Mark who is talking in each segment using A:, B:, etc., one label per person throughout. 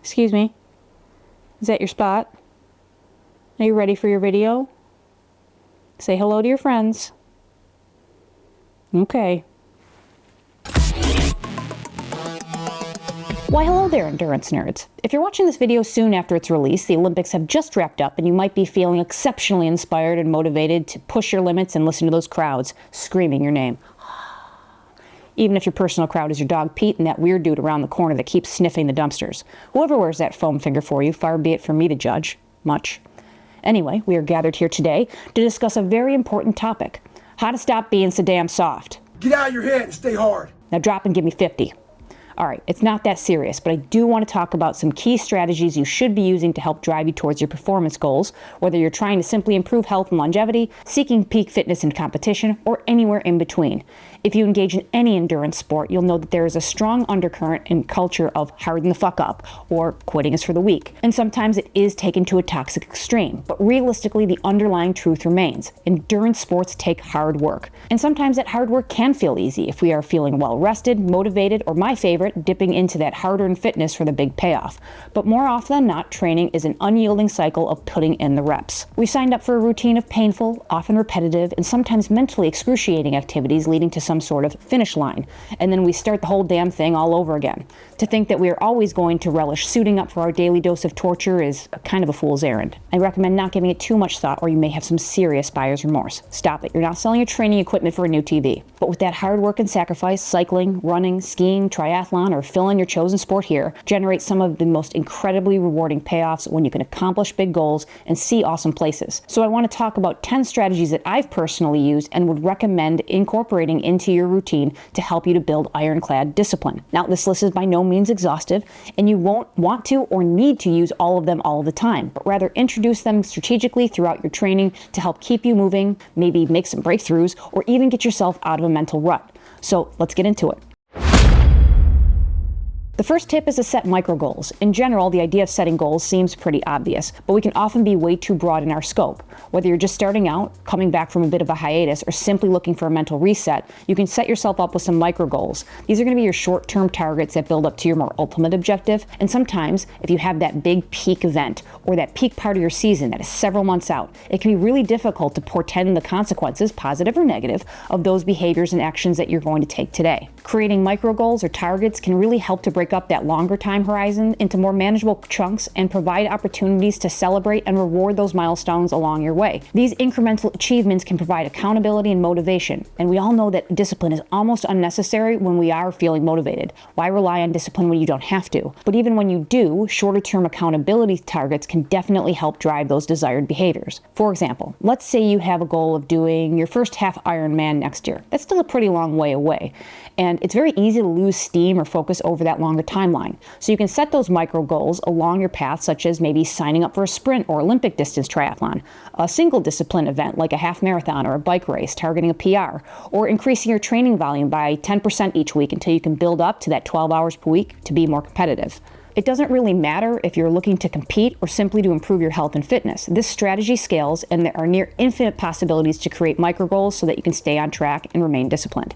A: Excuse me? Is that your spot? Are you ready for your video? Say hello to your friends. Okay. Why hello there, endurance nerds. If you're watching this video soon after its release, the Olympics have just wrapped up and you might be feeling exceptionally inspired and motivated to push your limits and listen to those crowds screaming your name. Even if your personal crowd is your dog Pete and that weird dude around the corner that keeps sniffing the dumpsters. Whoever wears that foam finger for you, far be it from me to judge. Much. Anyway, we are gathered here today to discuss a very important topic. How to stop being so damn soft.
B: Get out of your head and stay hard.
A: Now drop and give me 50. All right, it's not that serious, but I do want to talk about some key strategies you should be using to help drive you towards your performance goals, whether you're trying to simply improve health and longevity, seeking peak fitness and competition, or anywhere in between. If you engage in any endurance sport, you'll know that there is a strong undercurrent and culture of harden the fuck up, or quitting is for the weak. And sometimes it is taken to a toxic extreme, but realistically, the underlying truth remains. Endurance sports take hard work. And sometimes that hard work can feel easy if we are feeling well rested, motivated, or my favorite, dipping into that hard-earned fitness for the big payoff. But more often than not, training is an unyielding cycle of putting in the reps. We signed up for a routine of painful, often repetitive, and sometimes mentally excruciating activities leading to some sort of finish line. And then we start the whole damn thing all over again. To think that we are always going to relish suiting up for our daily dose of torture is kind of a fool's errand. I recommend not giving it too much thought or you may have some serious buyer's remorse. Stop it. You're not selling your training equipment for a new TV. But with that hard work and sacrifice, cycling, running, skiing, triathlon, or fill in your chosen sport here, generate some of the most incredibly rewarding payoffs when you can accomplish big goals and see awesome places. So I want to talk about 10 strategies that I've personally used and would recommend incorporating into your routine to help you to build ironclad discipline. Now, this list is by no means exhaustive, and you won't want to or need to use all of them all the time, but rather introduce them strategically throughout your training to help keep you moving, maybe make some breakthroughs, or even get yourself out of a mental rut. So let's get into it. The first tip is to set micro goals. In general, the idea of setting goals seems pretty obvious, but we can often be way too broad in our scope. Whether you're just starting out, coming back from a bit of a hiatus, or simply looking for a mental reset, you can set yourself up with some micro goals. These are going to be your short-term targets that build up to your more ultimate objective. And sometimes, if you have that big peak event or that peak part of your season that is several months out, it can be really difficult to portend the consequences, positive or negative, of those behaviors and actions that you're going to take today. Creating micro goals or targets can really help to break up that longer time horizon into more manageable chunks and provide opportunities to celebrate and reward those milestones along your way. These incremental achievements can provide accountability and motivation, and we all know that discipline is almost unnecessary when we are feeling motivated. Why rely on discipline when you don't have to? But even when you do, shorter term accountability targets can definitely help drive those desired behaviors. For example, let's say you have a goal of doing your first half Ironman next year. That's still a pretty long way away, and it's very easy to lose steam or focus over that longer timeline. So you can set those micro goals along your path, such as maybe signing up for a sprint or Olympic distance triathlon, a single discipline event like a half marathon or a bike race targeting a PR, or increasing your training volume by 10% each week until you can build up to that 12 hours per week to be more competitive. It doesn't really matter if you're looking to compete or simply to improve your health and fitness. This strategy scales, and there are near infinite possibilities to create micro goals so that you can stay on track and remain disciplined.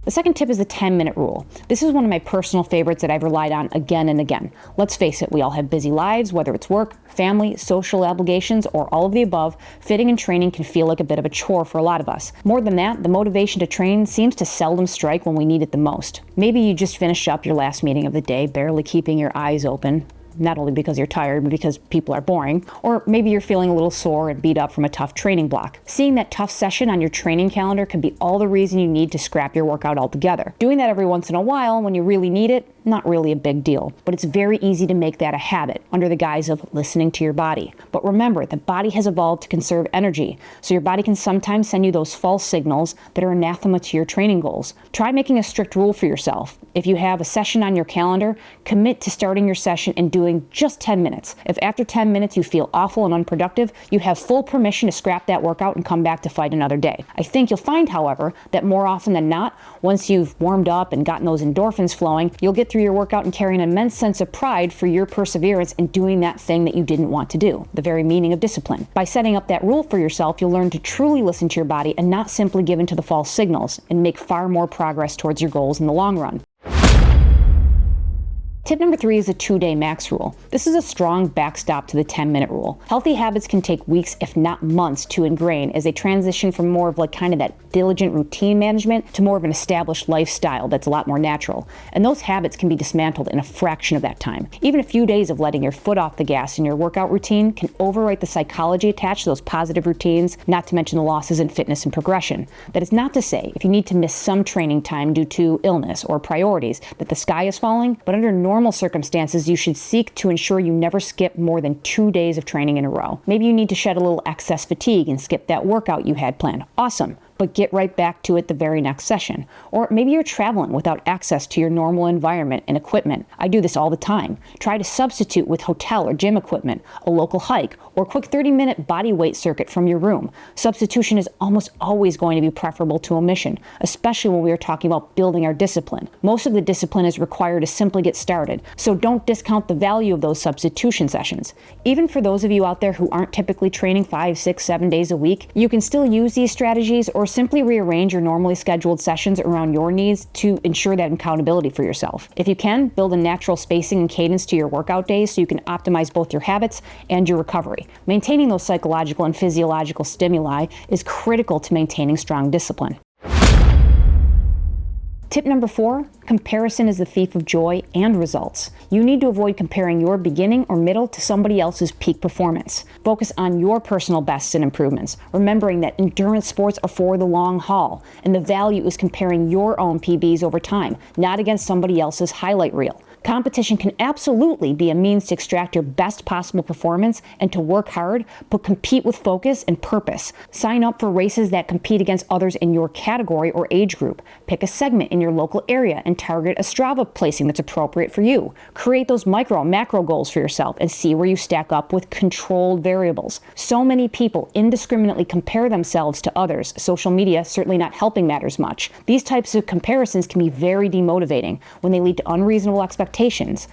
A: The second tip is the 10-minute rule. This is one of my personal favorites that I've relied on again and again. Let's face it, we all have busy lives, whether it's work, family, social obligations, or all of the above. Fitting and training can feel like a bit of a chore for a lot of us. More than that, the motivation to train seems to seldom strike when we need it the most. Maybe you just finished up your last meeting of the day, barely keeping your eyes open. Not only because you're tired, but because people are boring. Or maybe you're feeling a little sore and beat up from a tough training block. Seeing that tough session on your training calendar can be all the reason you need to scrap your workout altogether. Doing that every once in a while when you really need it, not really a big deal. But it's very easy to make that a habit under the guise of listening to your body. But remember, the body has evolved to conserve energy, so your body can sometimes send you those false signals that are anathema to your training goals. Try making a strict rule for yourself. If you have a session on your calendar, commit to starting your session and doing just 10 minutes. If after 10 minutes you feel awful and unproductive, you have full permission to scrap that workout and come back to fight another day. I think you'll find, however, that more often than not, once you've warmed up and gotten those endorphins flowing, you'll get through your workout and carry an immense sense of pride for your perseverance in doing that thing that you didn't want to do, the very meaning of discipline. By setting up that rule for yourself, you'll learn to truly listen to your body and not simply give in to the false signals, and make far more progress towards your goals in the long run. Tip number 3 is a 2-day max rule. This is a strong backstop to the 10-minute rule. Healthy habits can take weeks, if not months, to ingrain as they transition from more of that diligent routine management to more of an established lifestyle that's a lot more natural. And those habits can be dismantled in a fraction of that time. Even a few days of letting your foot off the gas in your workout routine can overwrite the psychology attached to those positive routines, not to mention the losses in fitness and progression. That is not to say if you need to miss some training time due to illness or priorities that the sky is falling, but under normal circumstances, you should seek to ensure you never skip more than 2 days of training in a row. Maybe you need to shed a little excess fatigue and skip that workout you had planned. Awesome. But get right back to it the very next session. Or maybe you're traveling without access to your normal environment and equipment. I do this all the time. Try to substitute with hotel or gym equipment, a local hike, or a quick 30-minute body weight circuit from your room. Substitution is almost always going to be preferable to omission, especially when we are talking about building our discipline. Most of the discipline is required to simply get started, so don't discount the value of those substitution sessions. Even for those of you out there who aren't typically training 5, 6, 7 days a week, you can still use these strategies or simply rearrange your normally scheduled sessions around your needs to ensure that accountability for yourself. If you can, build a natural spacing and cadence to your workout days so you can optimize both your habits and your recovery. Maintaining those psychological and physiological stimuli is critical to maintaining strong discipline. Tip number 4, comparison is the thief of joy and results. You need to avoid comparing your beginning or middle to somebody else's peak performance. Focus on your personal bests and improvements, remembering that endurance sports are for the long haul, and the value is comparing your own PBs over time, not against somebody else's highlight reel. Competition can absolutely be a means to extract your best possible performance and to work hard, but compete with focus and purpose. Sign up for races that compete against others in your category or age group. Pick a segment in your local area and target a Strava placing that's appropriate for you. Create those micro and macro goals for yourself and see where you stack up with controlled variables. So many people indiscriminately compare themselves to others, social media certainly not helping matters much. These types of comparisons can be very demotivating when they lead to unreasonable expectations.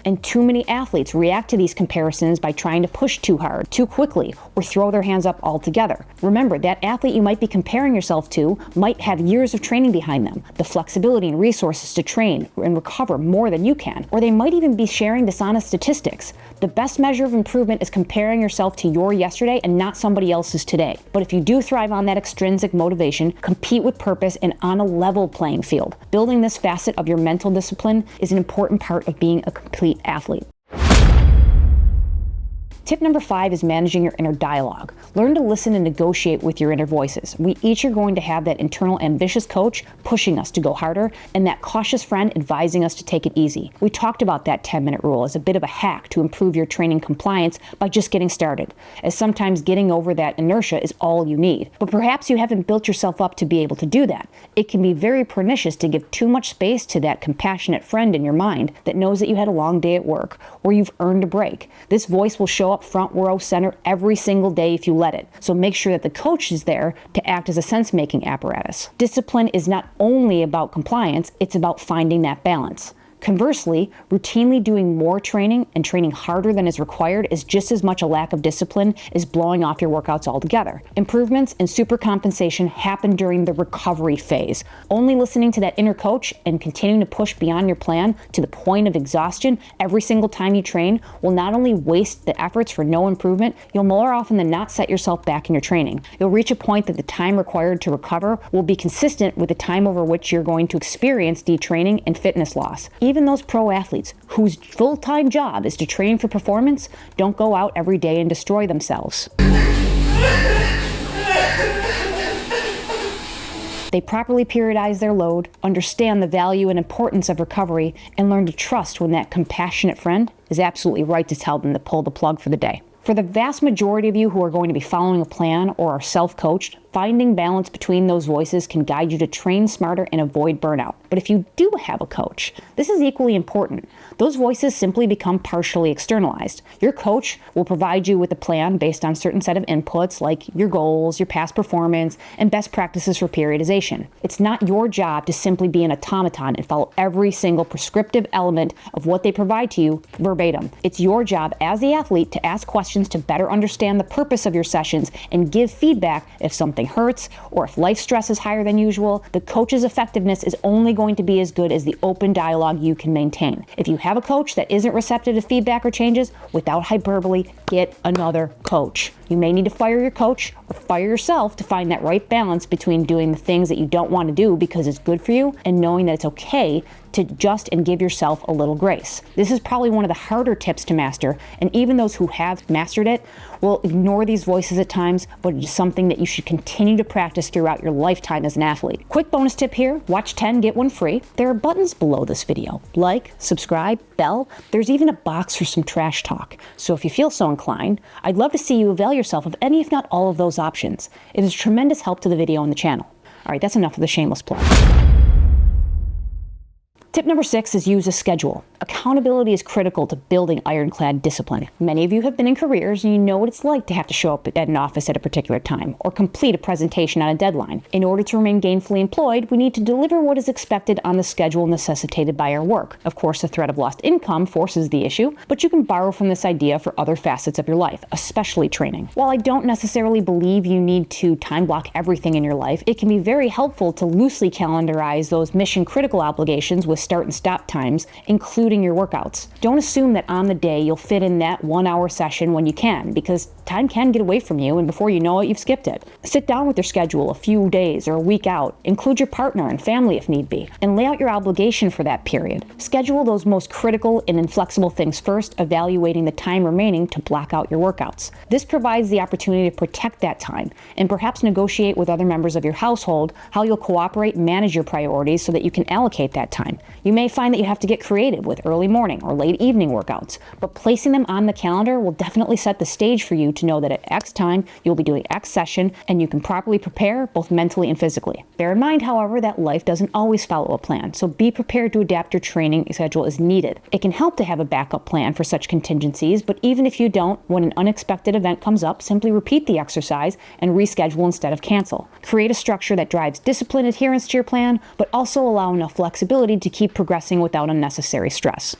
A: And too many athletes react to these comparisons by trying to push too hard, too quickly, or throw their hands up altogether. Remember, that athlete you might be comparing yourself to might have years of training behind them, the flexibility and resources to train and recover more than you can, or they might even be sharing dishonest statistics. The best measure of improvement is comparing yourself to your yesterday and not somebody else's today. But if you do thrive on that extrinsic motivation, compete with purpose and on a level playing field. Building this facet of your mental discipline is an important part of being a complete athlete. Tip number 5 is managing your inner dialogue. Learn to listen and negotiate with your inner voices. We each are going to have that internal ambitious coach pushing us to go harder and that cautious friend advising us to take it easy. We talked about that 10-minute rule as a bit of a hack to improve your training compliance by just getting started, as sometimes getting over that inertia is all you need. But perhaps you haven't built yourself up to be able to do that. It can be very pernicious to give too much space to that compassionate friend in your mind that knows that you had a long day at work or you've earned a break. This voice will show up front row center every single day if you let it. So make sure that the coach is there to act as a sense-making apparatus. Discipline is not only about compliance, it's about finding that balance. Conversely, routinely doing more training and training harder than is required is just as much a lack of discipline as blowing off your workouts altogether. Improvements and supercompensation happen during the recovery phase. Only listening to that inner coach and continuing to push beyond your plan to the point of exhaustion every single time you train will not only waste the efforts for no improvement, you'll more often than not set yourself back in your training. You'll reach a point that the time required to recover will be consistent with the time over which you're going to experience detraining and fitness loss. Even those pro athletes whose full-time job is to train for performance don't go out every day and destroy themselves. They properly periodize their load, understand the value and importance of recovery, and learn to trust when that compassionate friend is absolutely right to tell them to pull the plug for the day. For the vast majority of you who are going to be following a plan or are self-coached, finding balance between those voices can guide you to train smarter and avoid burnout. But if you do have a coach, this is equally important. Those voices simply become partially externalized. Your coach will provide you with a plan based on a certain set of inputs like your goals, your past performance, and best practices for periodization. It's not your job to simply be an automaton and follow every single prescriptive element of what they provide to you verbatim. It's your job as the athlete to ask questions to better understand the purpose of your sessions and give feedback if something something hurts or if life stress is higher than usual, the coach's effectiveness is only going to be as good as the open dialogue you can maintain. If you have a coach that isn't receptive to feedback or changes, without hyperbole, get another coach. You may need to fire your coach or fire yourself to find that right balance between doing the things that you don't want to do because it's good for you and knowing that it's okay to adjust and give yourself a little grace. This is probably one of the harder tips to master, and even those who have mastered it will ignore these voices at times, but it is something that you should continue to practice throughout your lifetime as an athlete. Quick bonus tip here, watch 10, get one free. There are buttons below this video. Like, subscribe, bell. There's even a box for some trash talk. So if you feel so inclined, I'd love to see you avail yourself of any, if not all of those options. It is a tremendous help to the video and the channel. All right, that's enough of the shameless plug. Tip number 6 is use a schedule. Accountability is critical to building ironclad discipline. Many of you have been in careers and you know what it's like to have to show up at an office at a particular time or complete a presentation on a deadline. In order to remain gainfully employed, we need to deliver what is expected on the schedule necessitated by our work. Of course, the threat of lost income forces the issue, but you can borrow from this idea for other facets of your life, especially training. While I don't necessarily believe you need to time block everything in your life, it can be very helpful to loosely calendarize those mission critical obligations with start and stop times, including your workouts. Don't assume that on the day you'll fit in that 1 hour session when you can, because time can get away from you and before you know it, you've skipped it. Sit down with your schedule a few days or a week out, include your partner and family if need be, and lay out your obligation for that period. Schedule those most critical and inflexible things first, evaluating the time remaining to block out your workouts. This provides the opportunity to protect that time and perhaps negotiate with other members of your household how you'll cooperate and manage your priorities so that you can allocate that time. You may find that you have to get creative with early morning or late evening workouts, but placing them on the calendar will definitely set the stage for you to know that at X time you'll be doing X session and you can properly prepare both mentally and physically. Bear in mind, however, that life doesn't always follow a plan, so be prepared to adapt your training schedule as needed. It can help to have a backup plan for such contingencies, but even if you don't, when an unexpected event comes up, simply repeat the exercise and reschedule instead of cancel. Create a structure that drives disciplined adherence to your plan, but also allow enough flexibility to keep progressing without unnecessary stress.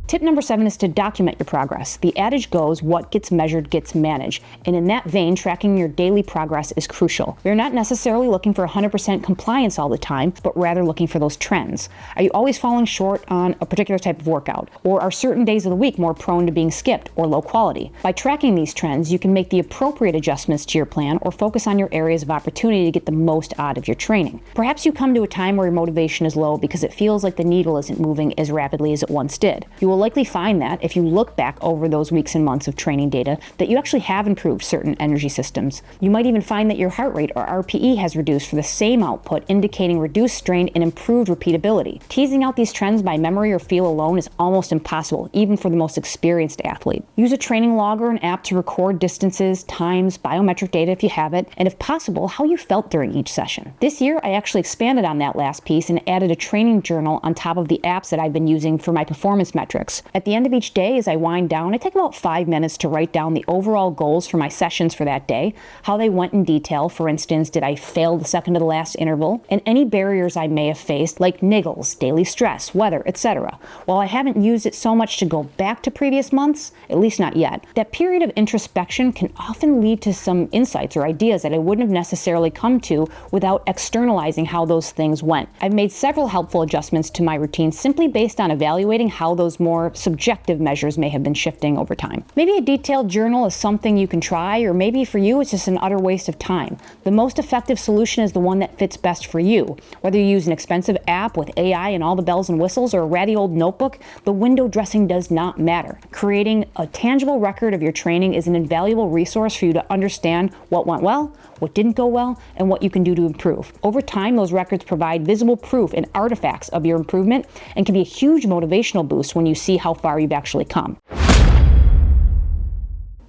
A: Tip number 7 is to document your progress. The adage goes, what gets measured gets managed. And in that vein, tracking your daily progress is crucial. You're not necessarily looking for 100% compliance all the time, but rather looking for those trends. Are you always falling short on a particular type of workout? Or are certain days of the week more prone to being skipped or low quality? By tracking these trends, you can make the appropriate adjustments to your plan or focus on your areas of opportunity to get the most out of your training. Perhaps you come to a time where your motivation is low because it feels like the needle isn't moving as rapidly as it once did. You will likely find that if you look back over those weeks and months of training data that you actually have improved certain energy systems. You might even find that your heart rate or RPE has reduced for the same output, indicating reduced strain and improved repeatability. Teasing out these trends by memory or feel alone is almost impossible, even for the most experienced athlete. Use a training log or an app to record distances, times, biometric data if you have it, and if possible, how you felt during each session. This year, I actually expanded on that last piece and added a training journal on top of the apps that I've been using for my performance metrics. At the end of each day, as I wind down, I take about 5 minutes to write down the overall goals for my sessions for that day, how they went in detail. For instance, did I fail the second to the last interval, and any barriers I may have faced, like niggles, daily stress, weather, etc. While I haven't used it so much to go back to previous months, at least not yet, that period of introspection can often lead to some insights or ideas that I wouldn't have necessarily come to without externalizing how those things went. I've made several helpful adjustments to my routine simply based on evaluating how those more subjective measures may have been shifting over time. Maybe a detailed journal is something you can try, or maybe for you it's just an utter waste of time. The most effective solution is the one that fits best for you. Whether you use an expensive app with AI and all the bells and whistles or a ratty old notebook, the window dressing does not matter. Creating a tangible record of your training is an invaluable resource for you to understand what went well, what didn't go well, and what you can do to improve. Over time, those records provide visible proof and artifacts of your improvement and can be a huge motivational boost when you see how far you've actually come.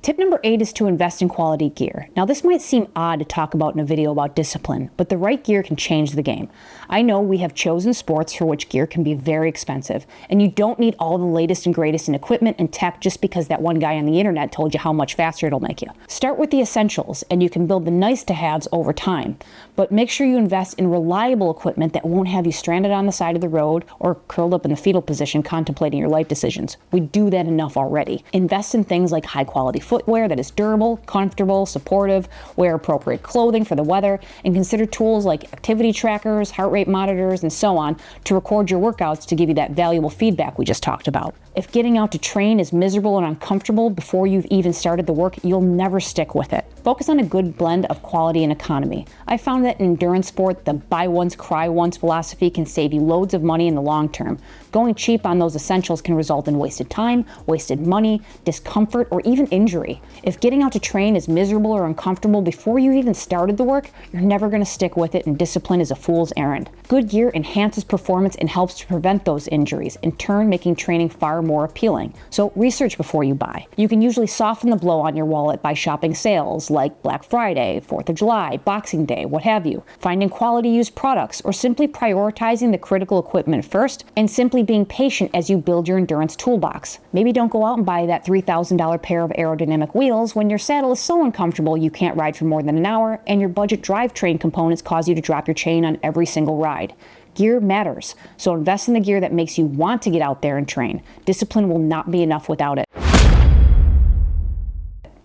A: Tip number 8 is to invest in quality gear. Now, this might seem odd to talk about in a video about discipline, but the right gear can change the game. I know we have chosen sports for which gear can be very expensive, and you don't need all the latest and greatest in equipment and tech just because that one guy on the internet told you how much faster it'll make you. Start with the essentials, and you can build the nice-to-haves over time, but make sure you invest in reliable equipment that won't have you stranded on the side of the road or curled up in the fetal position contemplating your life decisions. We do that enough already. Invest in things like high-quality footwear, footwear that is durable, comfortable, supportive, wear appropriate clothing for the weather, and consider tools like activity trackers, heart rate monitors, and so on to record your workouts to give you that valuable feedback we just talked about. If getting out to train is miserable and uncomfortable before you've even started the work, you'll never stick with it. Focus on a good blend of quality and economy. I found that in endurance sport, the buy once, cry once philosophy can save you loads of money in the long term. Going cheap on those essentials can result in wasted time, wasted money, discomfort, or even injury. If getting out to train is miserable or uncomfortable before you even started the work, you're never going to stick with it, and discipline is a fool's errand. Good gear enhances performance and helps to prevent those injuries, in turn making training far more appealing. So research before you buy. You can usually soften the blow on your wallet by shopping sales like Black Friday, 4th of July, Boxing Day, what have you, finding quality used products, or simply prioritizing the critical equipment first, and simply being patient as you build your endurance toolbox. Maybe don't go out and buy that $3,000 pair of aerodynamic wheels when your saddle is so uncomfortable you can't ride for more than an hour, and your budget drivetrain components cause you to drop your chain on every single ride. Gear matters, so invest in the gear that makes you want to get out there and train. Discipline will not be enough without it.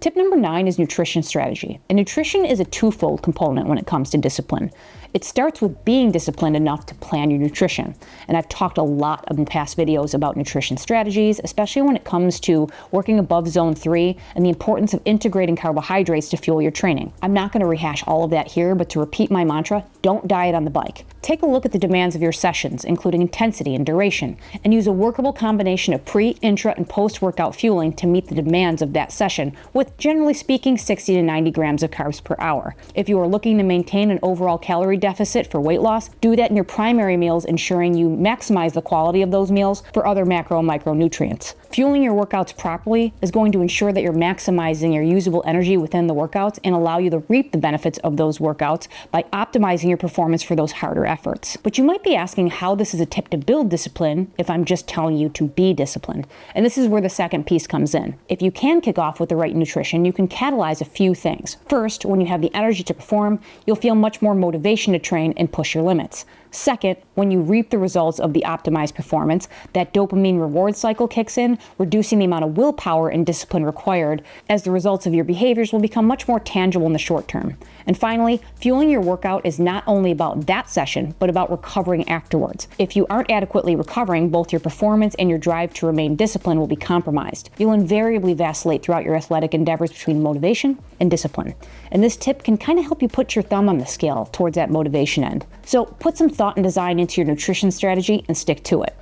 A: Tip number 9 is nutrition strategy. And nutrition is a twofold component when it comes to discipline. It starts with being disciplined enough to plan your nutrition. And I've talked a lot in past videos about nutrition strategies, especially when it comes to working above zone 3 and the importance of integrating carbohydrates to fuel your training. I'm not going to rehash all of that here, but to repeat my mantra, don't diet on the bike. Take a look at the demands of your sessions, including intensity and duration, and use a workable combination of pre, intra, and post-workout fueling to meet the demands of that session with, generally speaking, 60 to 90 grams of carbs per hour. If you are looking to maintain an overall calorie deficit for weight loss, do that in your primary meals, ensuring you maximize the quality of those meals for other macro and micronutrients. Fueling your workouts properly is going to ensure that you're maximizing your usable energy within the workouts and allow you to reap the benefits of those workouts by optimizing your performance for those harder efforts. But you might be asking how this is a tip to build discipline if I'm just telling you to be disciplined. And this is where the second piece comes in. If you can kick off with the right nutrition, you can catalyze a few things. First, when you have the energy to perform, you'll feel much more motivation to train and push your limits. Second, when you reap the results of the optimized performance, that dopamine reward cycle kicks in, reducing the amount of willpower and discipline required, as the results of your behaviors will become much more tangible in the short term. And finally, fueling your workout is not only about that session, but about recovering afterwards. If you aren't adequately recovering, both your performance and your drive to remain disciplined will be compromised. You'll invariably vacillate throughout your athletic endeavors between motivation and discipline. And this tip can kind of help you put your thumb on the scale towards that motivation end. So put some thought and design into your nutrition strategy and stick to it.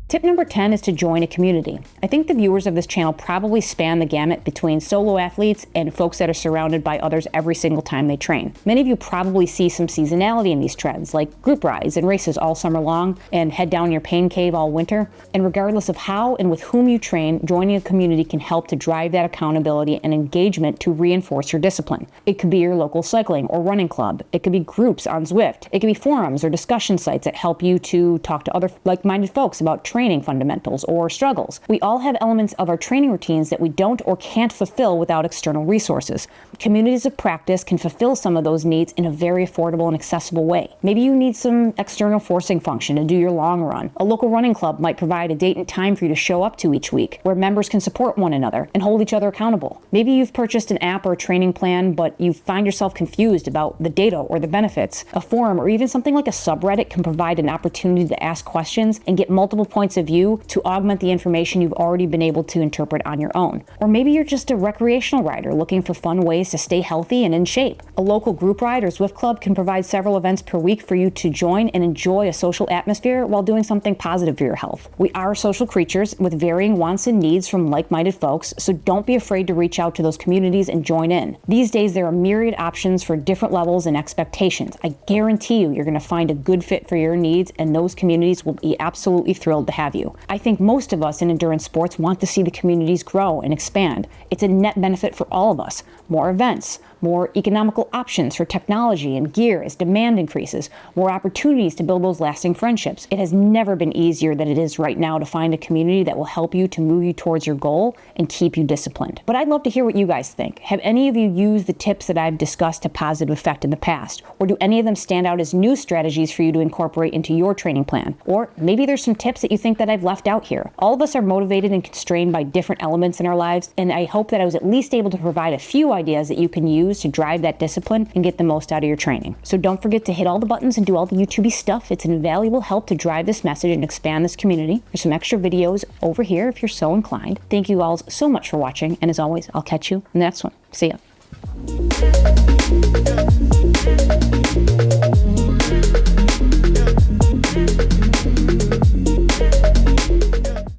A: Tip number 10 is to join a community. I think the viewers of this channel probably span the gamut between solo athletes and folks that are surrounded by others every single time they train. Many of you probably see some seasonality in these trends, like group rides and races all summer long and head down your pain cave all winter. And regardless of how and with whom you train, joining a community can help to drive that accountability and engagement to reinforce your discipline. It could be your local cycling or running club. It could be groups on Zwift. It could be forums or discussion sites that help you to talk to other like-minded folks about training fundamentals or struggles. We all have elements of our training routines that we don't or can't fulfill without external resources. Communities of practice can fulfill some of those needs in a very affordable and accessible way. Maybe you need some external forcing function to do your long run. A local running club might provide a date and time for you to show up to each week, where members can support one another and hold each other accountable. Maybe you've purchased an app or a training plan, but you find yourself confused about the data or the benefits. A forum or even something like a subreddit can provide an opportunity to ask questions and get multiple points of view to augment the information you've already been able to interpret on your own. Or maybe you're just a recreational rider looking for fun ways to stay healthy and in shape. A local group ride or Zwift club can provide several events per week for you to join and enjoy a social atmosphere while doing something positive for your health. We are social creatures with varying wants and needs from like-minded folks, so don't be afraid to reach out to those communities and join in. These days, there are myriad options for different levels and expectations. I guarantee you're going to find a good fit for your needs, and those communities will be absolutely thrilled to have you. I think most of us in endurance sports want to see the communities grow and expand. It's a net benefit for all of us. More events, more economical options for technology and gear as demand increases, more opportunities to build those lasting friendships. It has never been easier than it is right now to find a community that will help you to move you towards your goal and keep you disciplined. But I'd love to hear what you guys think. Have any of you used the tips that I've discussed to positive effect in the past? Or do any of them stand out as new strategies for you to incorporate into your training plan? Or maybe there's some tips that you think that I've left out here. All of us are motivated and constrained by different elements in our lives, and I hope that I was at least able to provide a few ideas that you can use to drive that discipline and get the most out of your training. So don't forget to hit all the buttons and do all the YouTube-y stuff. It's an invaluable help to drive this message and expand this community. There's some extra videos over here if you're so inclined. Thank you all so much for watching, and as always, I'll catch you in the next one. See ya.